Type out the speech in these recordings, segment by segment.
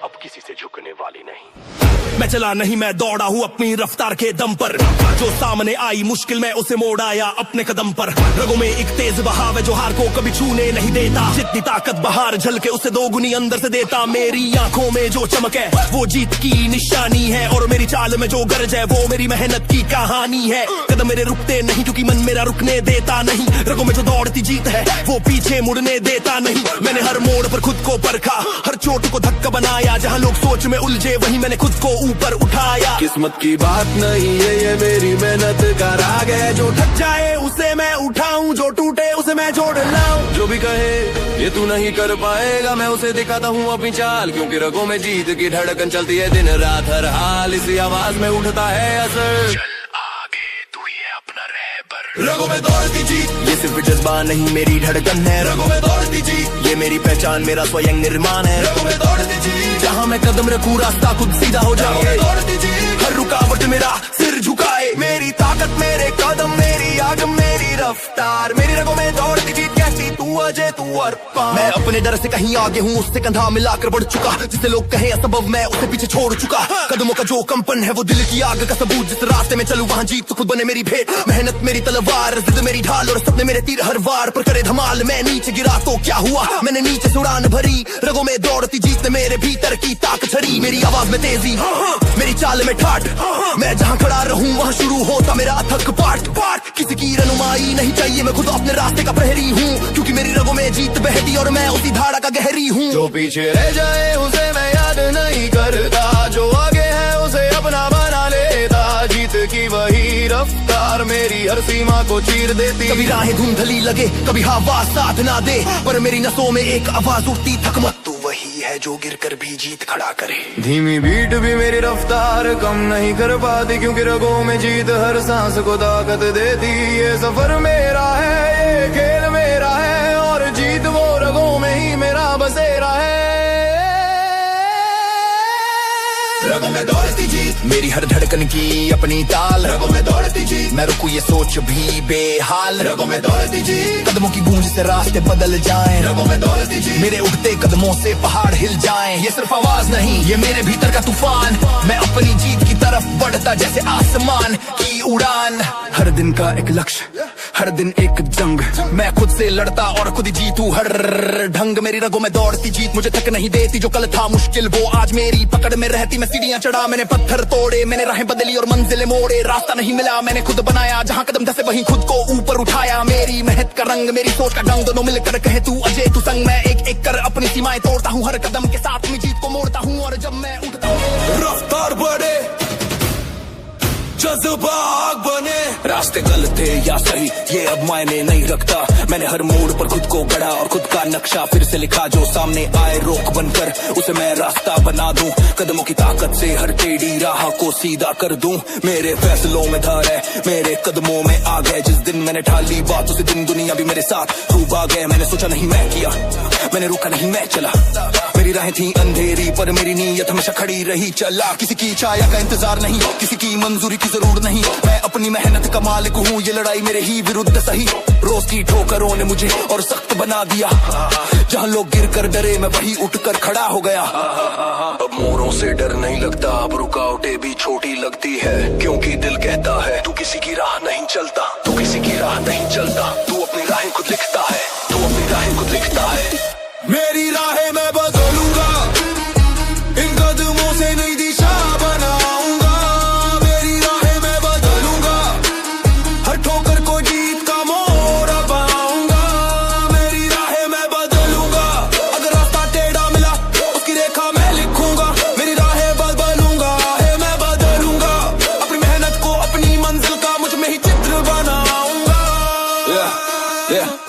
अब किसी से झुकने वाली नहीं। मैं चला नहीं, मैं दौड़ा हूँ अपनी रफ्तार के दम पर। जो सामने आई मुश्किल में उसे मोड़ आया अपने कदम पर। रगों में एक तेज बहाव है जो हार को कभी छूने नहीं देता। जितनी ताकत बाहर झलके उसे दोगुनी अंदर से देता। मेरी आंखों में जो चमक है वो जीत की निशानी है, और मेरी चाल में जो गरज है वो मेरी मेहनत की कहानी है। कदम मेरे रुकते नहीं क्योंकि मन मेरा रुकने देता नहीं। रगों में जो दौड़ती जीत है वो पीछे मुड़ने देता नहीं। मैंने हर मोड़ पर खुद को परखा, हर चोट को धक्का बनाया। जहाँ लोग सोच में उलझे वहीं मैंने खुद को ऊपर उठाया। किस्मत की बात नहीं है ये मेरी मेहनत का राग है। जो थक जाए उसे मैं उठाऊं, जो टूटे उसे मैं जोड़ लाऊं। जो भी कहे ये तू नहीं कर पाएगा, मैं उसे दिखाता हूँ अपनी चाल। क्योंकि रगों में जीत की धड़कन चलती है दिन रात हर हाल। इसी आवाज में उठता है असर। चल आगे तू ही है अपना रहबर। रगों में दौड़ती जीत ये सिर्फ जज्बा नहीं मेरी धड़कन है। रगों में दौड़ती जीत ये मेरी पहचान मेरा स्वयं निर्माण है। रगों में दौड़ती जीत जहाँ मैं कदम रखूं रास्ता खुद सीधा हो जाए। दौड़ती जीत हर रुकावट मेरा सिर झुकाए। मेरी ताकत मेरे कदम, मेरी आग मेरी रफ्तार। मेरी रगों में दौड़ती जीत कैसी तू अजय तू अरपान। मैं अपने डर से कहीं आगे हूँ, उससे कंधा मिलाकर बढ़ चुका। जिसे लोग कहे असंभव मैं उसे पीछे छोड़ चुका। कदमों का जो कंपन है वो दिल की आग का सबूत। जिस रास्ते में चलूं वहाँ जीत तो खुद बने मेरी भेंट। मेहनत मेरी तलवार, जिद मेरी ढाल, और सपने मेरे तीर हर वार पर करे धमाल। मैं नीचे गिरा तो क्या हुआ, मैंने नीचे से उड़ान भरी। रगों में दौड़ती जीत ने मेरे भीतर की ताकत छड़ी। मेरी आवाज में तेजी, मेरी चाल में ठाठ। मैं जहाँ खड़ा रहूं वहाँ शुरू होता मेरा अथक पाठ। किसी की रहनुमाई नहीं चाहिए, मैं खुद अपने रास्ते का प्रहरी हूँ। क्योंकि मेरी रगों में जीत बहती और मैं उसी धारा का गहरी हूँ। जो पीछे रह जाए उसे मैं याद नहीं करता, जो आगे है उसे अपना बना लेता। जीत की वही रफ्तार मेरी हर सीमा को चीर देती। कभी राहें धुंधली लगे, कभी हवा साथ ना दे, पर मेरी नसों में एक आवाज उठती, थक मत तू वही है जो गिर कर भी जीत खड़ा करे। धीमी बीट भी मेरी रफ्तार कम नहीं कर पाती। क्योंकि रगों में जीत हर सांस को ताकत देती। ये सफर मेरा है, ये खेल मेरा है, और जीत वो रगों में ही मेरा बसेरा है। रगों में दौड़ती जीत मेरी हर धड़कन की अपनी ताल। रगों में दौड़ती जीत मैं रुकूं ये सोच भी बेहाल। रगों में दौड़ती जीत कदमों की गूंज से रास्ते बदल जाएं। रगों में दौड़ती जीत मेरे उठते कदमों से पहाड़ हिल जाएं। ये सिर्फ आवाज नहीं, ये मेरे भीतर का तूफान। मैं अपनी जीत की तरफ बढ़ता जैसे आसमान की उड़ान। हर दिन का एक लक्ष्य, हर दिन एक जंग। मैं खुद से लड़ता और खुद ही जीतूं हर ढंग। मेरी रगों में दौड़ती जीत मुझे थक नहीं देती। जो कल था मुश्किल वो आज मेरी पकड़ में रहती। मैं सीढ़ियां चढ़ा, मैंने पत्थर तोड़े, मैंने राहें बदली और मंजिलें मोड़े। रास्ता नहीं मिला मैंने खुद बनाया, जहाँ कदम धसे वहीं खुद को ऊपर उठाया। मेरी मेहनत का रंग, मेरी सोच का ढंग, दोनों मिलकर कहे तू अजय तू संग। मैं एक एक कर अपनी सीमाएं तोड़ता हूँ, हर कदम के साथ मैं जीत को मोड़ता हूँ। और जब मैं उठता हूँ रफ्तार बढ़े, जज्बा आग बने। रास्ते गलत थे या सही ये अब मायने नहीं रखता। मैंने हर मोड़ पर खुद को गढ़ा और खुद का नक्शा फिर से लिखा। जो सामने आए रोक बनकर उसे मैं रास्ता बना दूं। कदमों की ताकत से हर टेढ़ी राह को सीधा कर दूं। मेरे फैसलों में धार है, मेरे कदमों में आग है। जिस दिन मैंने ठाली बात उसी दिन दुनिया भी मेरे साथ खूब आ गए। मैंने सोचा नहीं मैं किया, मैंने रुका नहीं मैं चला। मेरी राहें थी अंधेरी पर मेरी नीयत हमेशा खड़ी रही। चला किसी की छाया का इंतजार नहीं, किसी की मंजूरी की जरूर नहीं। मैं अपनी मेहनत का मालिक हूँ, ये लड़ाई मेरे ही विरुद्ध सही। रोज की ठोकरों ने मुझे और सख्त बना दिया। जहाँ लोग गिर कर डरे मैं वही उठकर खड़ा हो गया। अब मोरों से डर नहीं लगता, अब रुकावटें भी छोटी लगती है। क्योंकि दिल कहता है तू किसी की राह नहीं चलता, तू किसी की राह नहीं चलता। तू अपनी राहें खुद लिखता है, तू अपनी राहें खुद लिखता है। मेरी राहें मैं बदलूंगा, इन कदमों से नई दिशा बनाऊंगा। मेरी राहें मैं बदलूंगा, हर ठोकर को जीत का मोड़ बनाऊंगा। मेरी राहें मैं बदलूंगा, अगर रास्ता टेढ़ा मिला उसकी रेखा मैं लिखूंगा। मेरी राहें बदलूंगा, मैं बदलूंगा। अपनी मेहनत को अपनी मंजिल का मुझ में ही चित्र बनाऊंगा।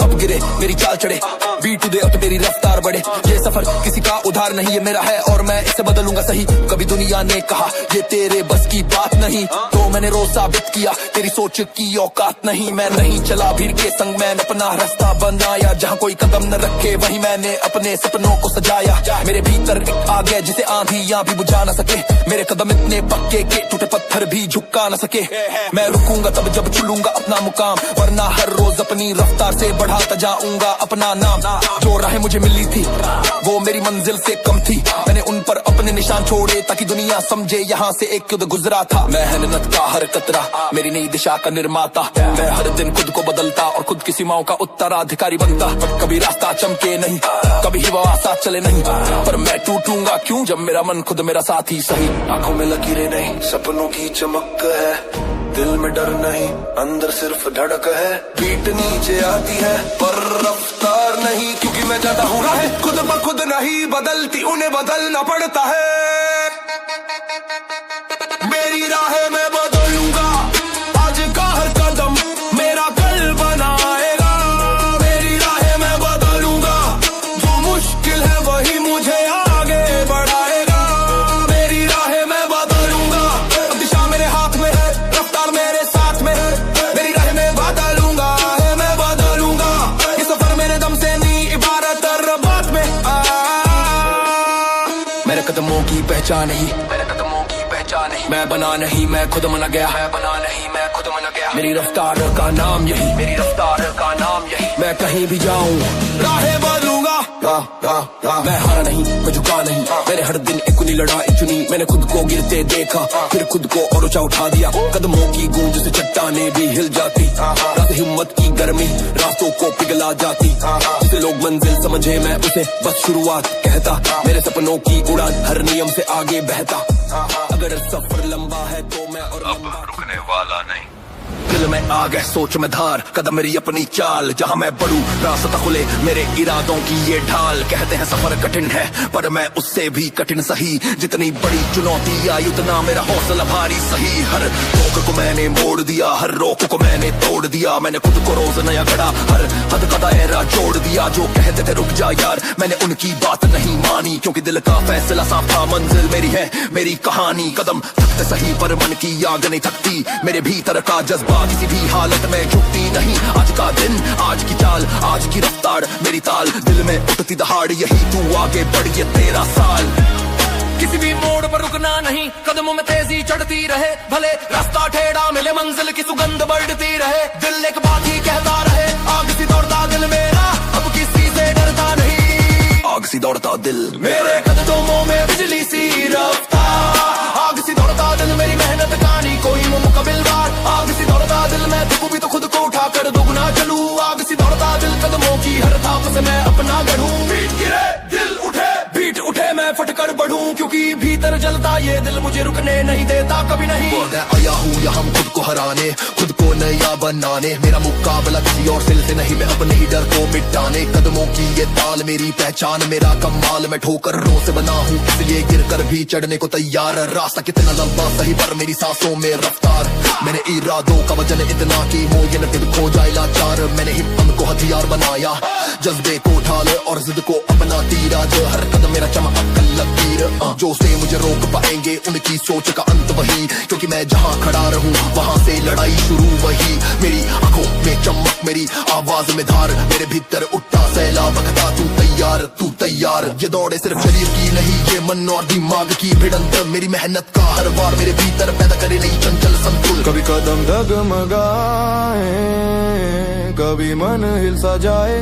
अब गिरे मेरी चाल चढ़े, बीट टू दे अब तो मेरी रफ्तार बढ़े। ये सफर किसी का उधार नहीं, ये मेरा है और मैं इसे बदलूंगा सही। कभी दुनिया ने कहा ये तेरे बस की बात नहीं, तो मैंने रोज साबित किया तेरी सोच की औकात नहीं। मैं नहीं चला भीड़ के संग, मैंने अपना रास्ता बनाया। जहाँ कोई कदम न रखे वहीं मैंने अपने सपनों को सजाया। मेरे भीतर एक आग है जिसे आंधियां भी बुझा न सके। मेरे कदम इतने पक्के के टूटे पत्थर भी झुका न सके। मैं रुकूंगा तब जब चुनूंगा अपना मुकाम, वरना हर रोज अपनी रफ्तार से बढ़ाता जाऊंगा अपना नाम। जो राहें मुझे मिली थी वो मेरी मंजिल से कम थी। मैंने उन पर अपने निशान छोड़े ताकि दुनिया समझे यहाँ से एक युद्ध गुजरा था। मेहनत का हर कतरा मेरी नई दिशा का निर्माता। मैं हर दिन खुद को बदलता और खुद की सीमाओं का उत्तराधिकारी बनता। कभी रास्ता चमके नहीं, कभी ही हवा साथ चले नहीं, पर मैं टूटूंगा क्यों जब मेरा मन खुद मेरा साथी सही। आंखों में लकीरें नहीं, सपनों की चमक है, दिल में डर नहीं, अंदर सिर्फ धड़क है। बीट नीचे आती है पर रफ्तार नहीं, क्योंकि मैं ज्यादा हूँ राह खुद ब खुद नहीं बदलती, उन्हें बदलना पड़ता है। मेरी राहें मैं बदलूंगा, आज का हर कदम मेरा कल बनाएगा। मेरी राहें मैं बदलूंगा, जो मुश्किल है वही मुझे आगे बढ़ाएगा। मेरी राहें मैं बदलूंगा, दिशा मेरे हाथ में है, रफ्तार मेरे साथ में है। मेरी राहें मैं बदलूंगा, मैं बदलूंगा, ये सफर मेरे दम से नहीं इबारत रबात में। मेरे कदमों की पहचान ही, मैं बना नहीं, मैं खुद बना गया, मैं बना नहीं, मैं खुद बना गया। मेरी रफ्तार का नाम यही, मेरी रफ्तार का नाम यही। मैं कहीं भी जाऊं राहें बदलूंगा, मैं हारा नहीं, मैं झुका नहीं। मैंने हर दिन एक नई लड़ाई चुनी, मैंने खुद को गिरते देखा, फिर खुद को और ऊंचा उठा दिया। कदमों की गूंज से चट्टानें भी हिल जाती, रात हिम्मत की गर्मी रास्तों को पिघला जाती। जिसे लोग मंजिल समझे मैं उसे बस शुरुआत कहता। मेरे सपनों की उड़ान हर नियम से आगे बहता। अगर सफर लंबा है तो मैं और अब रुकने वाला नहीं। दिल में आ गए सोच में धार, कदम मेरी अपनी चाल, जहाँ मैं बढ़ूं रास्ता खुले मेरे इरादों की ये ढाल। कहते हैं सफर कठिन है पर मैं उससे भी कठिन सही, जितनी बड़ी चुनौती आई उतना मेरा हौसला भारी सही। हर रोक को मैंने मोड़ दिया, हर रोक को मैंने तोड़ दिया। मैंने खुद को रोज नया गढ़ा, हर हद का दायरा जोड़ दिया। जो कहते थे रुक जा यार, मैंने उनकी बात नहीं मानी, क्योंकि दिल का फैसला साफ था, मंजिल मेरी है मेरी कहानी। कदम थकते सही पर मन की आग नहीं थकती, मेरे भीतर का जज्बा किसी भी हालत में झुकती नहीं। आज का दिन, आज की चाल, आज की रफ्तार मेरी ताल, दिल में उठती दहाड़ यही तू आगे बढ़ ये तेरा साल। किसी भी मोड़ पर रुकना नहीं, कदमों में तेजी चढ़ती रहे, भले रास्ता टेढ़ा मिले मंजिल की सुगंध बढ़ती रहे। दिल एक बात ही कहता रहे, आग सी दौड़ता दिल मेरा, अब किसी से डरता नहीं। आग सी दौड़ता दिल मेरे कदमों में बिजली सी रफ्तार, आग सी दौड़ता दिल मेरी मेहनत का नहीं कोई मुकबिलदार। आग सी दौड़ता दिल, मैं थकूं भी तो खुद को उठा कर दुगना चलूं। आग सी दौड़ता दिल, कदमों की हर थाप से मैं अपना गढ़ूं। बीट गिरे दिल उठे, बीट उठे मैं फटकर बढ़ूं, क्योंकि भीतर जलता ये दिल मुझे रुकने नहीं देता कभी नहीं। मैं आया हूँ यहाँ खुद को हराने, खुद को नया बनाने। मेरा मुकाबला किसी और दिल से नहीं, मैं अपने ही डर को मिटाने। कदमों की ये ताल मेरी पहचान, मेरा कमाल। मैं ठोकरों से बना हूँ इसलिए गिर कर भी चढ़ने को तैयार। रास्ता कितना लंबा सही पर मेरी सांसों में रफ्तार। मैंने इरादों का वजन इतना कि हो ये न खुद खो जाए लाचार। मैंने हिम्मत को हथियार बनाया, जज्बे को ढाल और जिद को अपना तीराज। हर कदम मेरा चमक लकीर, जो से मुझे रोक पाएंगे उनकी सोच का अंत वही, क्योंकि मैं जहाँ खड़ा रहूं वहाँ से लड़ाई शुरू वही। मेरी आंखों में चमक, मेरी आवाज में धार, मेरे भीतर उठता सैलाब बकता तू तैयार, तू तैयार। ये दौड़े सिर्फ शरीर की नहीं, ये मन और दिमाग की भिड़ंत। मेरी मेहनत का हर वार मेरे भीतर पैदा करे नई चंचल संतुल। कभी कदम डगमगाए, कभी मन हिल सा जाए,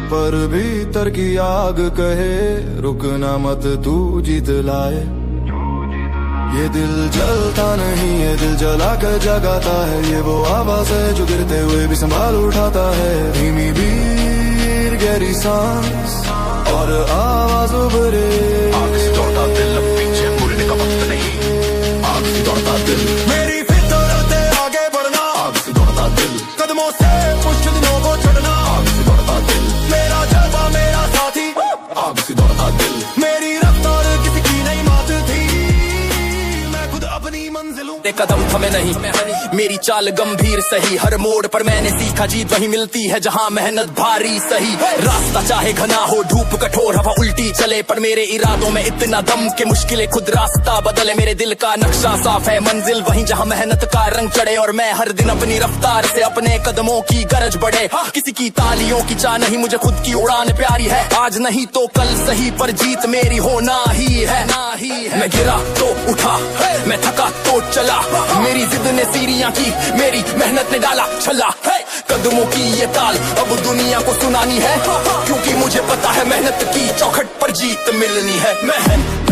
पर भीतर की आग कहे रुकना मत तू जीत लाए। ये दिल जलता नहीं, ये दिल जला कर जगाता है। ये वो आवाज है जो गिरते हुए भी संभाल उठाता है। धीमी भीड़ गहरी सांस और आवाज उभरे। आग से दौड़ता दिल, अब पीछे मुड़ने का वक्त नहीं। आग से दौड़ता दिल, मेरी फितरत है आगे बढ़ना। आग से दौड़ता दिल, कदमों से मुश्किलों को छोड़ना। आग से दौड़ता दिल, मेरा जज्बा मेरा साथी। आग से दौड़ता दिल, मेरी रफ्तार किसी की नहीं मात थी, मैं खुद अपनी मंजिलों। कदम थमे नहीं, मेरी चाल गंभीर सही। हर मोड़ पर मैंने सीखा जीत वही मिलती है जहाँ मेहनत भारी सही। रास्ता चाहे घना हो, धूप कठोर, हवा उल्टी चले, पर मेरे इरादों में इतना दम के मुश्किलें खुद रास्ता बदले। मेरे दिल का नक्शा साफ है, मंजिल वहीं जहाँ मेहनत का रंग चढ़े। और मैं हर दिन अपनी रफ्तार से अपने कदमों की गरज बढ़े। किसी की तालियों की चाह नहीं, मुझे खुद की उड़ान प्यारी है। आज नहीं तो कल सही, पर जीत मेरी होना ही है। मैं गिरा तो उठा, मैं थका तो चला, चला, मेरी जिद ने सीढ़ियां की, मेरी मेहनत ने डाला छला। कदमों की ये ताल अब दुनिया को सुनानी है, क्योंकि मुझे पता है मेहनत की चौखट पर जीत मिलनी है।